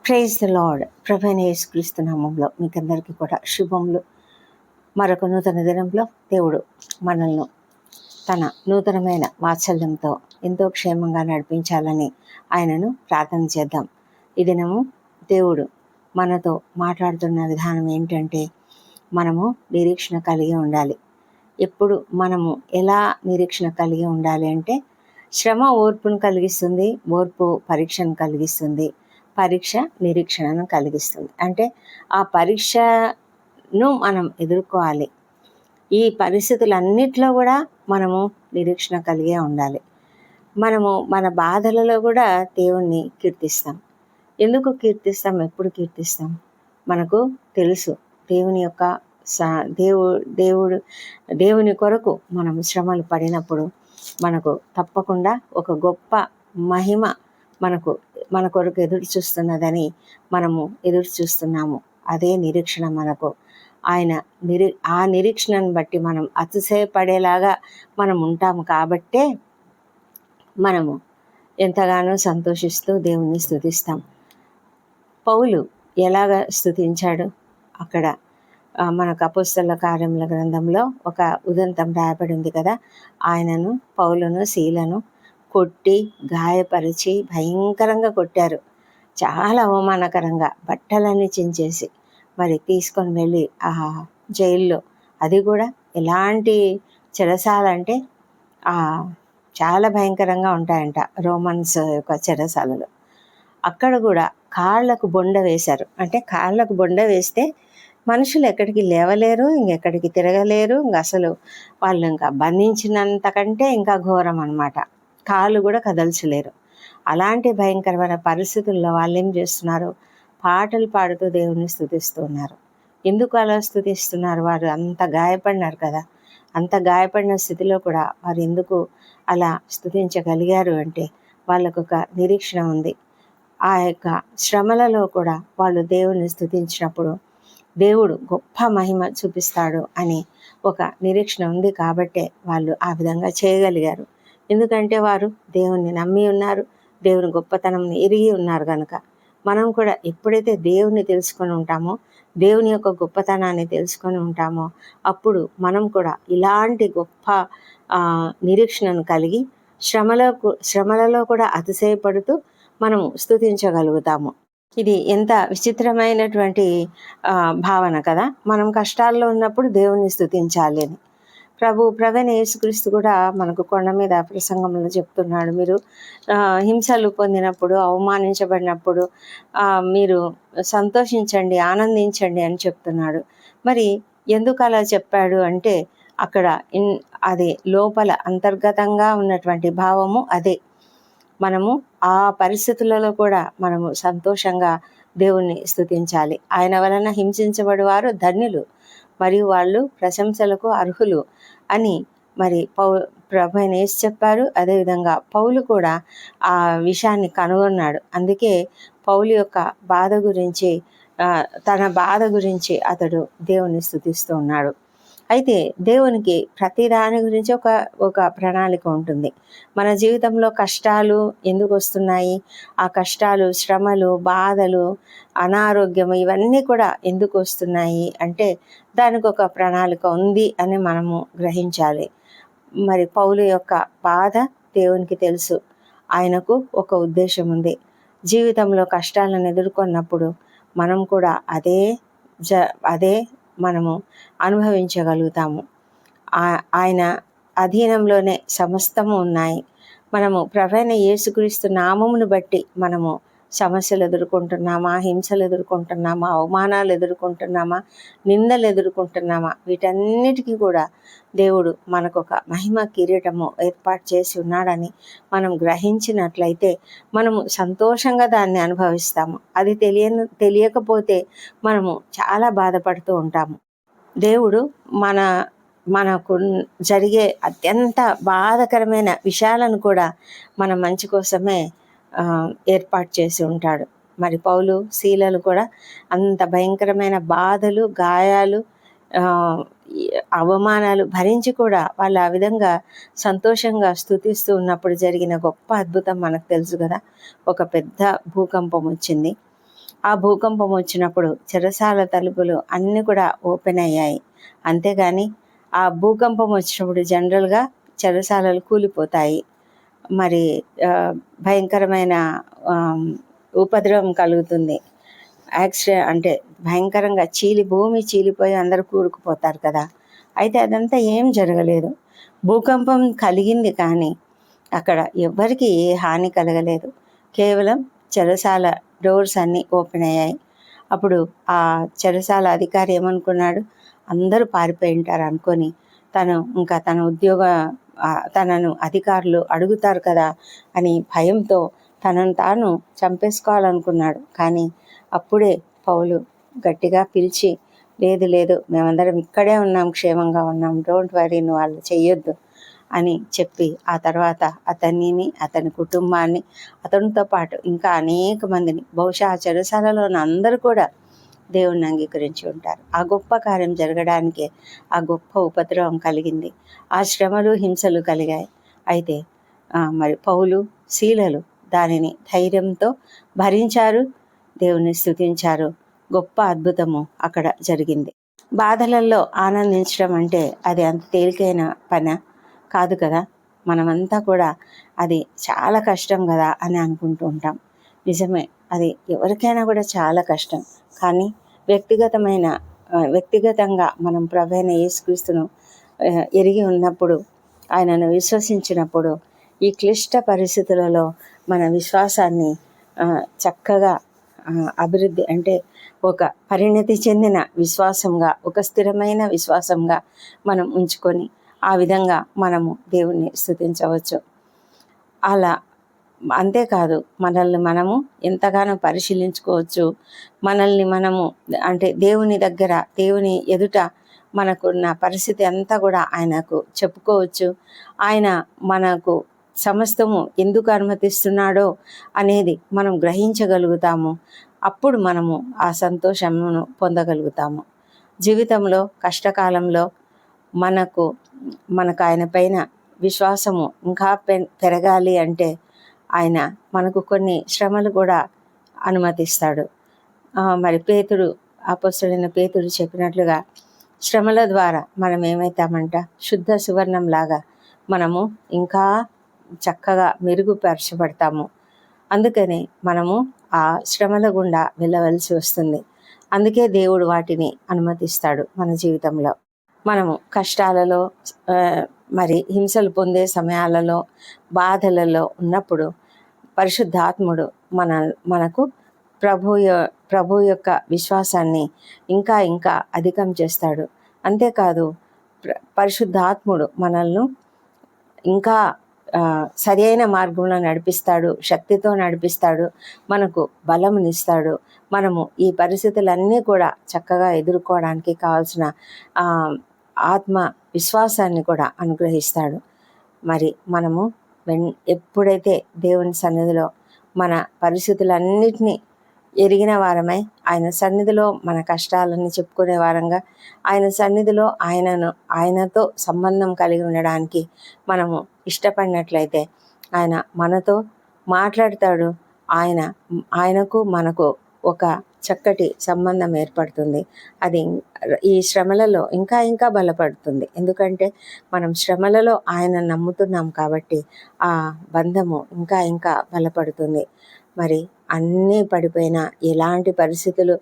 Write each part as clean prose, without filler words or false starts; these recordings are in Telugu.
Praise the lord. ప్రభువైన యేసుక్రీస్తు నామములో మీకందరికీ కూడా శుభములు. మరొక నూతన దినంలో దేవుడు మనల్ని తన నూతనమైన వాత్సల్యంతో ఎంతో క్షేమంగా నడిపించాలని ఆయనను ప్రార్థన చేద్దాం. ఈ దినము దేవుడు మనతో మాట్లాడుతున్న విధానం ఏంటంటే, మనము నిరీక్షణ కలిగి ఉండాలి. ఎప్పుడు మనము ఎలా నిరీక్షణ కలిగి ఉండాలి అంటే, శ్రమ ఓర్పును కలిగిస్తుంది, ఓర్పు పరీక్షను కలిగిస్తుంది, పరీక్ష నిరీక్షణను కలిగిస్తుంది. అంటే ఆ పరీక్షను మనం ఎదుర్కోవాలి. ఈ పరిస్థితులన్నిట్లో కూడా మనము నిరీక్షణ కలిగే ఉండాలి. మనము మన బాధలలో కూడా దేవుణ్ణి కీర్తిస్తాం. ఎందుకు కీర్తిస్తాం? ఎప్పుడు కీర్తిస్తాం? మనకు తెలుసు దేవుని యొక్క దేవుని కొరకు మనం శ్రమలు పడినప్పుడు మనకు తప్పకుండా ఒక గొప్ప మహిమ మన కొరకు ఎదురు చూస్తున్నదని మనము ఎదురు చూస్తున్నాము. అదే నిరీక్షణ మనకు. ఆ నిరీక్షణను బట్టి మనం అతిశయపడేలాగా మనం ఉంటాము. కాబట్టే మనము ఎంతగానో సంతోషిస్తూ దేవుణ్ణి స్తుతిస్తాం. పౌలు ఎలాగ స్తుతించాడు? అక్కడ మనకు అపోస్తలుల కార్యముల గ్రంథంలో ఒక ఉదంతం రాయబడి ఉంది కదా. ఆయనను, పౌలును, శీలను కొట్టి గాయపరిచి భయంకరంగా కొట్టారు. చాలా అవమానకరంగా బట్టలన్నీ చించేసి మరి తీసుకొని వెళ్ళి ఆ జైల్లో, అది కూడా ఎలాంటి చెరసాలంటే చాలా భయంకరంగా ఉంటాయంట రోమన్స్ యొక్క చెరసాలలు. అక్కడ కూడా కాళ్ళకు బొండ వేశారు. అంటే కాళ్ళకు బొండ వేస్తే మనుషులు ఎక్కడికి లేవలేరు, ఇంకెక్కడికి తిరగలేరు. అసలు వాళ్ళు ఇంకా బంధించినంతకంటే ఇంకా ఘోరం అన్నమాట. కాళ్ళు కూడా కదల్చలేరు. అలాంటి భయంకరమైన పరిస్థితుల్లో వాళ్ళు ఏం చేస్తున్నారు? పాటలు పాడుతూ దేవుని స్తుతిస్తున్నారు. ఎందుకు అలా స్తుతిస్తున్నారు? వారు అంత గాయపడినారు కదా. అంత గాయపడిన స్థితిలో కూడా వారు ఎందుకు అలా స్తుతించగలిగారు అంటే, వాళ్ళకు ఒక నిరీక్షణ ఉంది. ఆ యొక్క శ్రమలలో కూడా వాళ్ళు దేవుని స్తుతించినప్పుడు దేవుడు గొప్ప మహిమ చూపిస్తాడు అని ఒక నిరీక్షణ ఉంది. కాబట్టే వాళ్ళు ఆ విధంగా చేయగలిగారు. ఎందుకంటే వారు దేవుణ్ణి నమ్మి ఉన్నారు, దేవుని గొప్పతనం ఎరిగి ఉన్నారు కనుక. మనం కూడా ఎప్పుడైతే దేవుని తెలుసుకొని ఉంటామో, దేవుని యొక్క గొప్పతనాన్ని తెలుసుకొని ఉంటామో, అప్పుడు మనం కూడా ఇలాంటి గొప్ప నిరీక్షణను కలిగి శ్రమలలో కూడా అతిశయపడుతూ మనము స్తుతించగలుగుతాము. ఇది ఎంత విచిత్రమైనటువంటి భావన కదా. మనం కష్టాల్లో ఉన్నప్పుడు దేవుణ్ణి స్తుతించాలి అని ప్రభువైన యేసుక్రీస్తు కూడా మనకు కొండ మీద ప్రసంగంలో చెప్తున్నాడు. మీరు హింసలు పొందినప్పుడు, అవమానించబడినప్పుడు మీరు సంతోషించండి, ఆనందించండి అని చెప్తున్నాడు. మరి ఎందుకు అలా చెప్పాడు అంటే, అక్కడ అది లోపల అంతర్గతంగా ఉన్నటువంటి భావము అదే. మనము ఆ పరిస్థితులలో కూడా మనము సంతోషంగా దేవుణ్ణి స్తుతించాలి. ఆయన వలన హింసించబడి వారు ధన్యులు, మరియు వాళ్ళు ప్రశంసలకు అర్హులు అని మరి ప్రభువైన యేసు చెప్పారు. అదేవిధంగా పౌలు కూడా ఆ విషయాన్ని కనుగొన్నాడు. అందుకే పౌలు యొక్క బాధ గురించి, తన బాధ గురించి అతడు దేవుని స్తుతిస్తూ ఉన్నాడు. అయితే దేవునికి ప్రతి దాని గురించి ఒక ప్రణాళిక ఉంటుంది. మన జీవితంలో కష్టాలు ఎందుకు వస్తున్నాయి? ఆ కష్టాలు, శ్రమలు, బాధలు, అనారోగ్యము ఇవన్నీ కూడా ఎందుకు వస్తున్నాయి అంటే, దానికి ఒక ప్రణాళిక ఉంది అని మనము గ్రహించాలి. మరి పౌలు యొక్క బాధ దేవునికి తెలుసు. ఆయనకు ఒక ఉద్దేశం ఉంది. జీవితంలో కష్టాలను ఎదుర్కొన్నప్పుడు మనం కూడా అదే మనము అనుభవించగలుగుతాము. ఆయన అధీనంలోనే సమస్తము ఉన్నాయి. మనము ప్రభువైన యేసుక్రీస్తు నామమును బట్టి మనము సమస్యలు ఎదుర్కొంటున్నామా, హింసలు ఎదుర్కొంటున్నామా, అవమానాలు ఎదుర్కొంటున్నామా, నిందలు ఎదుర్కొంటున్నామా, వీటన్నిటికీ కూడా దేవుడు మనకొక మహిమ కిరీటము ఏర్పాటు చేసి ఉన్నాడని మనం గ్రహించినట్లయితే మనము సంతోషంగా దాన్ని అనుభవిస్తాము. అది తెలియకపోతే మనము చాలా బాధపడుతూ ఉంటాము. దేవుడు మనకు జరిగే అత్యంత బాధాకరమైన విషయాలను కూడా మన మంచి కోసమే ఏర్పాటు చేసి ఉంటాడు. మరి పౌలు, శీలలు కూడా అంత భయంకరమైన బాధలు, గాయాలు, అవమానాలు భరించి కూడా వాళ్ళు ఆ విధంగా సంతోషంగా స్తుతిస్తూ ఉన్నప్పుడు జరిగిన గొప్ప అద్భుతం మనకు తెలుసు కదా. ఒక పెద్ద భూకంపం వచ్చింది. ఆ భూకంపం వచ్చినప్పుడు చెరసాల తలుపులు అన్నీ కూడా ఓపెన్ అయ్యాయి. అంతేగాని ఆ భూకంపం వచ్చినప్పుడు జనరల్గా చెరసాలలు కూలిపోతాయి. మరి భయంకరమైన ఉపద్రవం కలుగుతుంది. అంటే భయంకరంగా భూమి చీలిపోయి అందరూ కూరుకుపోతారు కదా. అయితే అదంతా ఏం జరగలేదు. భూకంపం కలిగింది కానీ అక్కడ ఎవ్వరికి ఏ హాని కలగలేదు. కేవలం చెరసాల డోర్స్ అన్నీ ఓపెన్ అయ్యాయి. అప్పుడు ఆ చెరసాల అధికారి ఏమనుకున్నాడు, అందరూ పారిపోయి ఉంటారు అనుకొని తనను అధికారులు అడుగుతారు కదా అని భయంతో తనను తాను చంపేసుకోవాలనుకున్నాడు. కానీ అప్పుడే పౌలు గట్టిగా పిలిచి, లేదు లేదు, మేమందరం ఇక్కడే ఉన్నాం, క్షేమంగా ఉన్నాం, డోంట్ వరీ, నువ్వు వాళ్ళు చెయ్యొద్దు అని చెప్పి ఆ తర్వాత అతనిని, అతని కుటుంబాన్ని, అతనితో పాటు ఇంకా అనేక మందిని, బహుశా ఆ చెరసాలలో అందరూ కూడా దేవుణ్ణి అంగీకరించి ఉంటారు. ఆ గొప్ప కార్యం జరగడానికే ఆ గొప్ప ఉపద్రవం కలిగింది, ఆ శ్రమలు హింసలు కలిగాయి. అయితే మరి పౌలు శీలలు దానిని ధైర్యంతో భరించారు, దేవుని స్తుతించారు. గొప్ప అద్భుతము అక్కడ జరిగింది. బాధలలో ఆనందించడం అంటే అది అంత తేలికైన పని కాదు కదా. మనమంతా కూడా అది చాలా కష్టం కదా అని అనుకుంటూ ఉంటాం. నిజమే, అది ఎవరికైనా కూడా చాలా కష్టం. కానీ వ్యక్తిగతంగా మనం ప్రభువైన యేసుక్రీస్తును ఎరిగి ఉన్నప్పుడు, ఆయనను విశ్వసించినప్పుడు, ఈ క్లిష్ట పరిస్థితులలో మన విశ్వాసాన్ని చక్కగా అభివృద్ధి, అంటే ఒక పరిణతి చెందిన విశ్వాసంగా, ఒక స్థిరమైన విశ్వాసంగా మనం ఉంచుకొని ఆ విధంగా మనము దేవుణ్ణి స్తుతించవచ్చు. అలా అంతేకాదు, మనల్ని మనము ఎంతగానో పరిశీలించుకోవచ్చు. మనల్ని మనము అంటే దేవుని ఎదుట మనకున్న పరిస్థితి అంతా కూడా ఆయనకు చెప్పుకోవచ్చు. ఆయన మనకు సమస్తము ఎందుకు అనుమతిస్తున్నాడో అనేది మనం గ్రహించగలుగుతాము. అప్పుడు మనము ఆ సంతోషమును పొందగలుగుతాము. జీవితంలో కష్టకాలంలో మనకు ఆయన పైన విశ్వాసము ఇంకా పెరగాలి అంటే ఆయన మనకు కొన్ని శ్రమలు కూడా అనుమతిస్తాడు. మరి అపొస్తలుడైన పేతురు చెప్పినట్లుగా శ్రమల ద్వారా మనం ఏమవుతామంట, శుద్ధ సువర్ణంలాగా మనము ఇంకా చక్కగా మెరుగుపరచబడతాము. అందుకని మనము ఆ శ్రమల గుండా వెళ్ళవలసి వస్తుంది. అందుకే దేవుడు వాటిని అనుమతిస్తాడు మన జీవితంలో. మనము కష్టాలలో మరి హింసలు పొందే సమయాలలో, బాధలలో ఉన్నప్పుడు పరిశుద్ధాత్ముడు మనకు ప్రభు యొక్క విశ్వాసాన్ని ఇంకా ఇంకా అధికం చేస్తాడు. అంతేకాదు, పరిశుద్ధాత్ముడు మనల్ని ఇంకా సరి అయిన మార్గంలో నడిపిస్తాడు, శక్తితో నడిపిస్తాడు, మనకు బలమునిస్తాడు. మనము ఈ పరిస్థితులన్నీ కూడా చక్కగా ఎదుర్కోవడానికి కావాల్సిన ఆత్మ విశ్వాసాన్ని కూడా అనుగ్రహిస్తాడు. మరి మనము ఎప్పుడైతే దేవుని సన్నిధిలో మన పరిస్థితులన్నిటినీ ఎరిగిన వారమై ఆయన సన్నిధిలో మన కష్టాలన్నీ చెప్పుకునే వారంగా, ఆయన సన్నిధిలో ఆయనతో సంబంధం కలిగి ఉండడానికి మనము ఇష్టపడినట్లయితే ఆయన మనతో మాట్లాడతాడు. ఆయనకు మనకు ఒక చక్కటి సంబంధం ఏర్పడుతుంది. అది ఈ శ్రమలలో ఇంకా ఇంకా బలపడుతుంది. ఎందుకంటే మనం శ్రమలలో ఆయన నమ్ముతున్నాం కాబట్టి ఆ బంధము ఇంకా ఇంకా బలపడుతుంది. మరి అన్నీ పడిపోయినా, ఎలాంటి పరిస్థితులు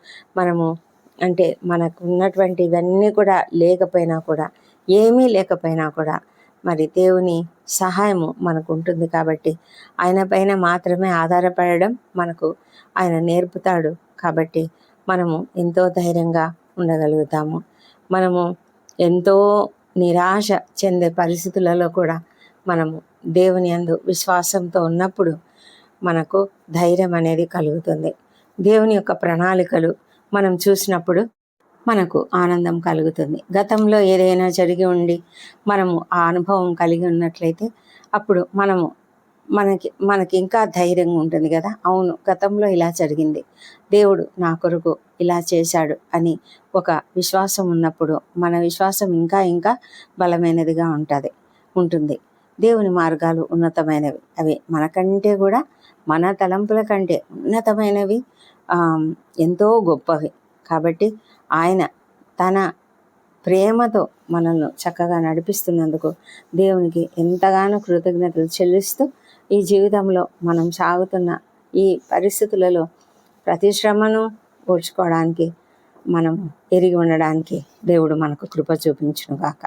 అంటే మనకు ఉన్నటువంటి ఇవన్నీ కూడా లేకపోయినా కూడా, ఏమీ లేకపోయినా కూడా మరి దేవుని సహాయము మనకు ఉంటుంది కాబట్టి ఆయన పైన మాత్రమే ఆధారపడడం మనకు ఆయన నేర్పుతాడు. కాబట్టి మనము ఎంతో ధైర్యంగా ఉండగలుగుతాము. మనము ఎంతో నిరాశ చెందే పరిస్థితులలో కూడా మనము దేవుని యందు విశ్వాసంతో ఉన్నప్పుడు మనకు ధైర్యం అనేది కలుగుతుంది. దేవుని యొక్క ప్రణాళికలు మనం చూసినప్పుడు మనకు ఆనందం కలుగుతుంది. గతంలో ఏదైనా జరిగి ఉండి మనము ఆ అనుభవం కలిగి ఉన్నట్లయితే అప్పుడు మనకి ఇంకా ధైర్యంగా ఉంటుంది కదా. అవును, గతంలో ఇలా జరిగింది, దేవుడు నా కొరకు ఇలా చేశాడు అని ఒక విశ్వాసం ఉన్నప్పుడు మన విశ్వాసం ఇంకా ఇంకా బలమైనదిగా ఉంటుంది. దేవుని మార్గాలు ఉన్నతమైనవి. అవి మనకంటే కూడా, మన తలంపుల కంటే ఉన్నతమైనవి. ఎంతో గొప్పవి. కాబట్టి ఆయన తన ప్రేమతో మనల్ని చక్కగా నడిపిస్తున్నందుకు దేవునికి ఎంతగానో కృతజ్ఞతలు చెల్లిస్తూ ఈ జీవితంలో మనం సాగుతున్న ఈ పరిస్థితులలో ప్రతి శ్రమను ఓర్చుకోవడానికి మనం ఎరిగి ఉండడానికి దేవుడు మనకు కృప చూపించునుగాక.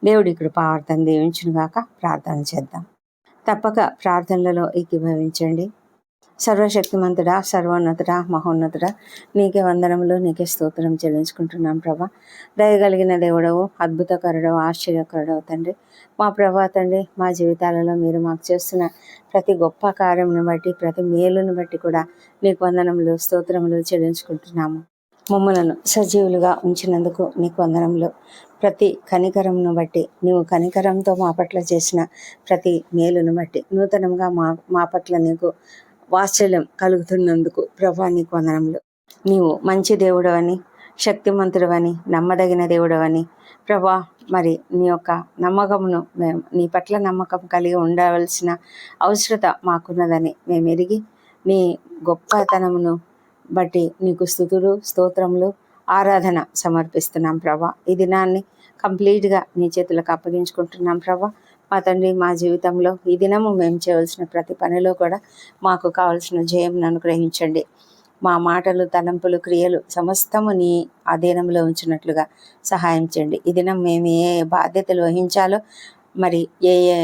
దేవుడి కృపావర్తన దీవించునుగాక. ప్రార్థన చేద్దాం. తప్పక ప్రార్థనలలో ఏకీభవించండి. సర్వశక్తిమంతుడా, సర్వోన్నతుడా, మహోన్నతుడా, నీకే వందనములు, నీకే స్తోత్రం చెల్లించుకుంటున్నాం ప్రభా. దయగలిగిన దేవుడవు, అద్భుతకరుడవు, ఆశ్చర్యకరుడవు తండ్రి. మా ప్రభా తండ్రి, మా జీవితాలలో మీరు మాకు చేస్తున్న ప్రతి గొప్ప కార్యమును బట్టి, ప్రతి మేలును బట్టి కూడా నీకు వందనములు, స్తోత్రములు చెల్లించుకుంటున్నాము. మమ్మలను సజీవులుగా ఉంచినందుకు నీకు వందనములు. ప్రతి కనికరమును బట్టి, నీవు కనికరంతో మా పట్ల చేసిన ప్రతి మేలును బట్టి, నూతనంగా మా పట్ల నీకు వాత్సల్యం కలుగుతున్నందుకు ప్రభా నీకు వందనములు. నీవు మంచి దేవుడవని, శక్తిమంతుడవని, నమ్మదగిన దేవుడవని ప్రభా, మరి నీ యొక్క నమ్మకమును నీ పట్ల నమ్మకం కలిగి ఉండవలసిన అవసరత మాకున్నదని మేము ఎరిగి నీ గొప్పతనమును బట్టి నీకు స్తుతులు, స్తోత్రములు, ఆరాధన సమర్పిస్తున్నాం ప్రభా. ఈ దినాన్ని కంప్లీట్గా నీ చేతులకు అప్పగించుకుంటున్నాం ప్రభా. మా తండ్రి, మా జీవితంలో ఈ దినము మేము చేయవలసిన ప్రతి పనిలో కూడా మాకు కావలసిన జయంను అనుగ్రహించండి. మా మాటలు, తలంపులు, క్రియలు సమస్తము నీ అధీనంలో ఉంచినట్లుగా సహాయం చేయండి. ఈ దినం మేము ఏ బాధ్యతలు వహించాలో, మరి ఏ ఏ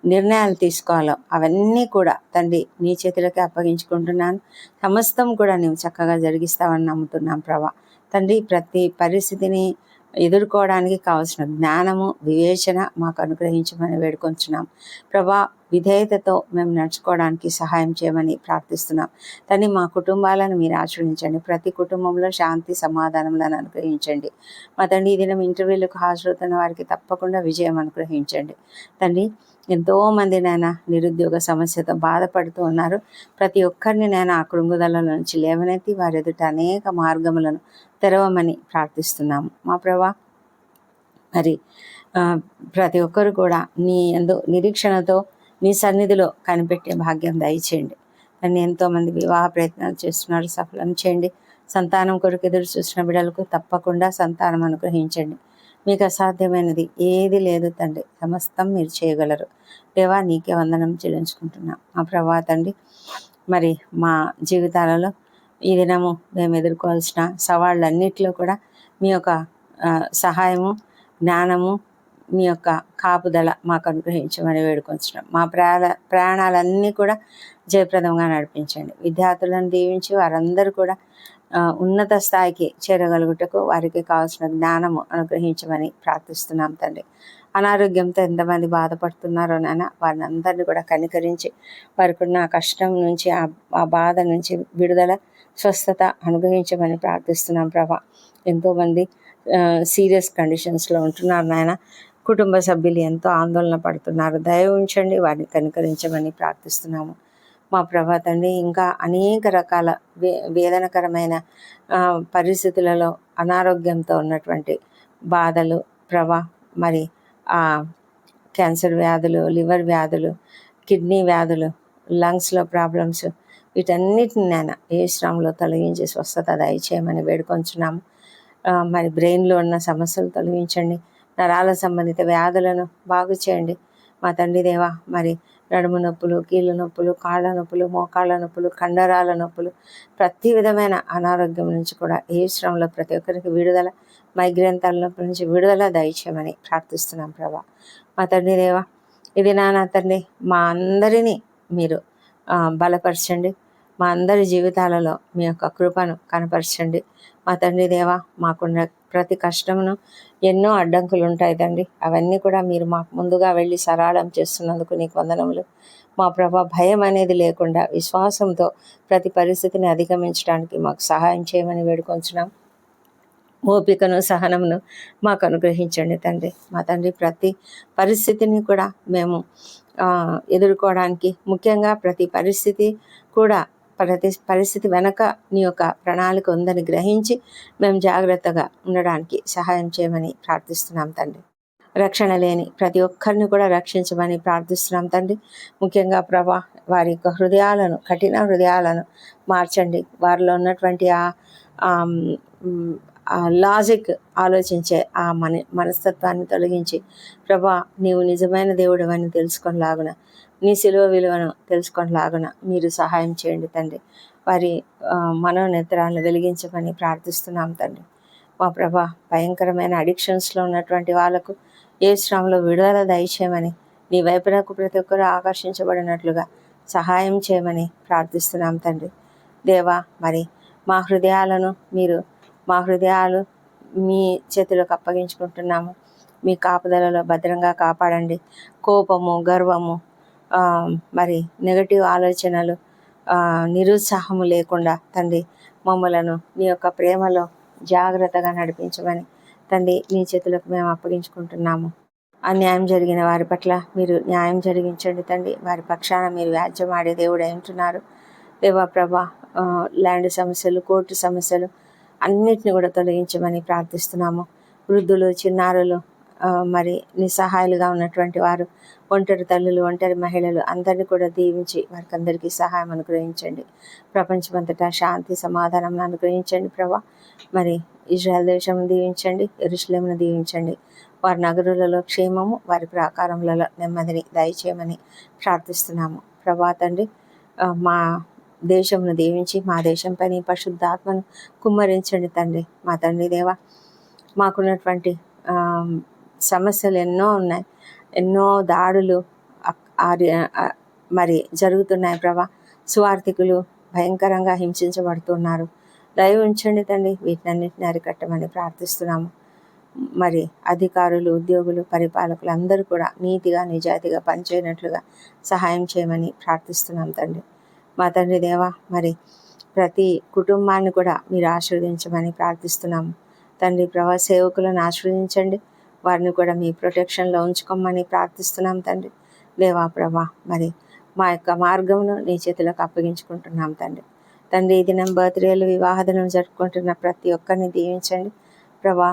నిర్ణయాలు తీసుకోవాలో అవన్నీ కూడా తండ్రి నీ చేతులకే అప్పగించుకుంటున్నాను. సమస్తం కూడా నీవు చక్కగా జరిగిస్తావని నమ్ముతున్నాం ప్రభా. తండ్రి, ప్రతి పరిస్థితిని ఎదుర్కోవడానికి కావలసిన జ్ఞానము, వివేచన మాకు అనుగ్రహించమని వేడుకొంచున్నాం ప్రభా. విధేయతతో మేము నడుచుకోవడానికి సహాయం చేయమని ప్రార్థిస్తున్నాం తండ్రి. మా కుటుంబాలను మీరు ఆశ్రయించండి. ప్రతి కుటుంబంలో శాంతి, సమాధానములను అనుగ్రహించండి మా తండ్రి. ఈ దినం ఇంటర్వ్యూలకు హాజరవుతున్న వారికి తప్పకుండా విజయం అనుగ్రహించండి తండ్రి. ఎంతోమంది నాయన నిరుద్యోగ సమస్యతో బాధపడుతూ ఉన్నారు. ప్రతి ఒక్కరిని నేను ఆ కృంగుదల నుంచి లేవనెత్తి వారి ఎదుట అనేక మార్గములను తెరవమని ప్రార్థిస్తున్నాము మా ప్రభా. మరి ప్రతి ఒక్కరు కూడా నీ యందు నిరీక్షణతో నీ సన్నిధిలో కనిపెట్టే భాగ్యం దయచేయండి. నన్ను ఎంతోమంది వివాహ ప్రయత్నాలు చేస్తున్నారు, సఫలం చేయండి. సంతానం కొరకు ఎదురు చూసిన బిడ్డలకు తప్పకుండా సంతానం అనుగ్రహించండి. మీకు అసాధ్యమైనది ఏది లేదు తండ్రి. సమస్తం మీరు చేయగలరు దేవా. నీకే వందనం చెల్లించుకుంటున్నాం మా ప్రభా తండ్రి. మరి మా జీవితాలలో ఈ దినము మేము ఎదుర్కోవాల్సిన సవాళ్ళన్నిటిలో కూడా మీ యొక్క సహాయము, జ్ఞానము, మీ యొక్క కాపుదల మాకు అనుగ్రహించమని వేడుకొంచున్నాం. మా ప్రయాణాలన్నీ కూడా జయప్రదంగా నడిపించండి. విద్యార్థులను దీవించి వారందరూ కూడా ఉన్నత స్థాయికి చేరగలుగుటకు వారికి కావాల్సిన జ్ఞానము అనుగ్రహించమని ప్రార్థిస్తున్నాం తండ్రి. అనారోగ్యంతో ఎంతమంది బాధపడుతున్నారో నాన్న, వారిని అందరినీ కూడా కనికరించి వారికి ఉన్న కష్టం నుంచి, ఆ బాధ నుంచి విడుదల, స్వస్థత అనుగ్రహించమని ప్రార్థిస్తున్నాం ప్రభా. ఎంతోమంది సీరియస్ కండిషన్స్లో ఉంటున్నారు నాయన. కుటుంబ సభ్యులు ఎంతో ఆందోళన పడుతున్నారు. దయ ఉంచండి, వారిని కనికరించమని ప్రార్థిస్తున్నాము మా ప్రభా తండ్రి. ఇంకా అనేక రకాల వేదనకరమైన పరిస్థితులలో అనారోగ్యంతో ఉన్నటువంటి బాధలు ప్రభా, మరి క్యాన్సర్ వ్యాధులు, లివర్ వ్యాధులు, కిడ్నీ వ్యాధులు, లంగ్స్లో ప్రాబ్లమ్స్, వీటన్నిటిని నేను ఏ శ్రమంలో తొలగించి స్వస్థత దయచేయమని వేడుకొంచున్నాము. మరి బ్రెయిన్లో ఉన్న సమస్యలు తొలగించండి. నరాల సంబంధిత వ్యాధులను బాగు చేయండి మా తండ్రి దేవా. మరి నడుము నొప్పులు, కీళ్ళ నొప్పులు, కాళ్ళ నొప్పులు, మోకాళ్ళ నొప్పులు, కండరాల నొప్పులు, ప్రతి విధమైన అనారోగ్యం నుంచి కూడా ఏ శ్రమంలో ప్రతి ఒక్కరికి విడుదల, మైగ్రేన్ తలనొప్పి నుంచి విడుదల దయచేయమని ప్రార్థిస్తున్నాం ప్రభా. మా తండ్రి దేవా, ఇది నా తండ్రి మా అందరినీ మీరు బలపరచండి. మా అందరి జీవితాలలో మీ యొక్క కృపను కనపరచండి మా తండ్రి దేవా. మాకున్న ప్రతి కష్టమును ఎన్నో అడ్డంకులు ఉంటాయి తండ్రి. అవన్నీ కూడా మీరు మాకు ముందుగా వెళ్ళి సరళం చేస్తున్నందుకు నీకు వందనములు మా ప్రభా. భయం అనేది లేకుండా విశ్వాసంతో ప్రతి పరిస్థితిని అధిగమించడానికి మాకు సహాయం చేయమని వేడుకొంచున్నాం. ఓపికను, సహనమును మాకు అనుగ్రహించండి తండ్రి. మా తండ్రి, ప్రతి పరిస్థితిని కూడా మేము ఎదుర్కోవడానికి, ముఖ్యంగా ప్రతి పరిస్థితి కూడా ప్రతి పరిస్థితి వెనక నీ యొక్క ప్రణాళిక ఉందని గ్రహించి మేము జాగ్రత్తగా ఉండడానికి సహాయం చేయమని ప్రార్థిస్తున్నాం తండ్రి. రక్షణ లేని ప్రతి ఒక్కరిని కూడా రక్షించమని ప్రార్థిస్తున్నాం తండ్రి. ముఖ్యంగా ప్రభా, వారి యొక్క హృదయాలను, కఠిన హృదయాలను మార్చండి. వారిలో ఉన్నటువంటి ఆ లాజిక్ ఆలోచించే ఆ మనస్తత్వాన్ని తొలగించి ప్రభా, నీవు నిజమైన దేవుడు అని తెలుసుకొనిలాగున, నీ శిలువ విలువను తెలుసుకొనిలాగున మీరు సహాయం చేయండి తండ్రి. వారి మనోనేత్రాలను వెలిగించమని ప్రార్థిస్తున్నాం తండ్రి. మా ప్రభా, భయంకరమైన అడిక్షన్స్లో ఉన్నటువంటి వాళ్ళకు ఏ శ్రమలో విడుదల దయచేయమని, నీ వైపునకు ప్రతి ఒక్కరూ ఆకర్షించబడినట్లుగా సహాయం చేయమని ప్రార్థిస్తున్నాం తండ్రి. దేవా, మరి మా హృదయాలు మీ చేతులకు అప్పగించుకుంటున్నాము. మీ కాపుదలలో భద్రంగా కాపాడండి. కోపము, గర్వము, మరి నెగటివ్ ఆలోచనలు, నిరుత్సాహము లేకుండా తండ్రి మమ్మలను నీ యొక్క ప్రేమలో జాగ్రత్తగా నడిపించమని తండ్రి నీ చేతులకు మేము అప్పగించుకుంటున్నాము. అన్యాయం జరిగిన వారి పట్ల మీరు న్యాయం జరిగించండి తండ్రి. వారి పక్షాన మీరు వ్యాజ్యం ఆడే దేవుడు అంటున్నారు దేవా ప్రభా. ల్యాండ్ సమస్యలు, కోర్టు సమస్యలు అన్నిటిని కూడా తొలగించమని ప్రార్థిస్తున్నాము. వృద్ధులు, చిన్నారులు, మరి నిస్సహాయాలుగా ఉన్నటువంటి వారు, ఒంటరి తల్లులు, ఒంటరి మహిళలు అందరినీ కూడా దీవించి వారికి అందరికీ సహాయం అనుగ్రహించండి. ప్రపంచమంతటా శాంతి సమాధానం అనుగ్రహించండి ప్రభా. మరి ఇజ్రాయెల్ దేశం దీవించండి, యెరూషలేమును దీవించండి. వారి నగరులలో క్షేమము, వారి ప్రాకారములలో నెమ్మదిని దయచేయమని ప్రార్థిస్తున్నాము ప్రభా తండ్రి. మా దేశమును దీవించి మా దేశంపై నీ పరిశుద్ధాత్మను కుమ్మరించండి తండ్రి. మా తండ్రి దేవా, మాకున్నటువంటి సమస్యలు ఎన్నో ఉన్నాయి, ఎన్నో దాడులు మరి జరుగుతున్నాయి ప్రభా. సువార్థికులు భయంకరంగా హింసించబడుతున్నారు. దయ ఉంచండి తండ్రి, వీటినన్నింటిని అరికట్టమని ప్రార్థిస్తున్నాము. మరి అధికారులు, ఉద్యోగులు, పరిపాలకులు అందరూ కూడా నీతిగా నిజాయితీగా పనిచేయనట్లుగా సహాయం చేయమని ప్రార్థిస్తున్నాం తండ్రి. మా తండ్రి దేవా, మరి ప్రతి కుటుంబాన్ని కూడా మీరు ఆశీర్వదించమని ప్రార్థిస్తున్నాము తండ్రి. ప్రభా, సేవకులను ఆశీర్వదించండి, వారిని కూడా మీ ప్రొటెక్షన్లో ఉంచుకోమని ప్రార్థిస్తున్నాం తండ్రి. దేవా ప్రభా, మరి మా యొక్క మార్గమును నీ చేతులకు అప్పగించుకుంటున్నాం తండ్రి. తండ్రి, ఈ దినం బర్త్డేలు, వివాహ దినం జరుపుకుంటున్న ప్రతి ఒక్కరిని దీవించండి ప్రభా.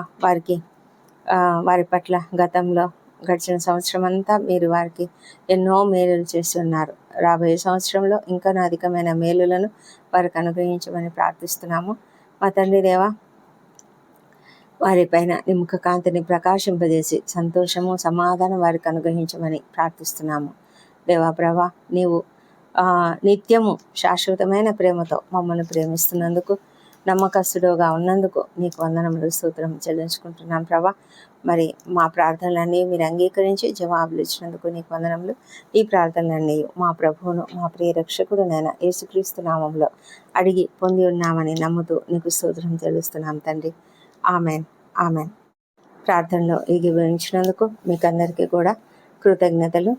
వారి పట్ల గతంలో గడిచిన సంవత్సరం అంతా మీరు వారికి ఎన్నో మేలులు చేస్తున్నారు. రాబోయే సంవత్సరంలో ఇంకా అధికమైన మేలులను వారికి అనుగ్రహించమని ప్రార్థిస్తున్నాము మా తండ్రి దేవా. వారిపైన నీ ముఖ కాంతిని ప్రకాశింపజేసి సంతోషము, సమాధానం వారికి అనుగ్రహించమని ప్రార్థిస్తున్నాము దేవా ప్రభా. నీవు నిత్యము శాశ్వతమైన ప్రేమతో మమ్మల్ని ప్రేమిస్తున్నందుకు, నమ్మకస్తుడుగా ఉన్నందుకు నీకు వందనములు, స్తోత్రం చెల్లించుకుంటున్నాం ప్రభా. మరి మా ప్రార్థనలన్నీ మీరు అంగీకరించి జవాబులు ఇచ్చినందుకు నీకు వందనములు. ఈ ప్రార్థనలన్నీ మా ప్రభువును, మా ప్రియ రక్షకుడు నైనా యేసుక్రీస్తు నామములో అడిగి పొంది ఉన్నామని నమ్ముతూ నీకు స్తోత్రం చెల్లిస్తున్నాం తండ్రి. Amen, amen. ప్రార్థనలో ఏకీభవించినందుకు మీకు అందరికీ కూడా కృతజ్ఞతలు.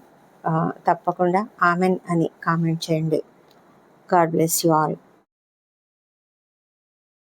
తప్పకుండా ఆమెన్ అని కామెంట్ చేయండి. God bless you all.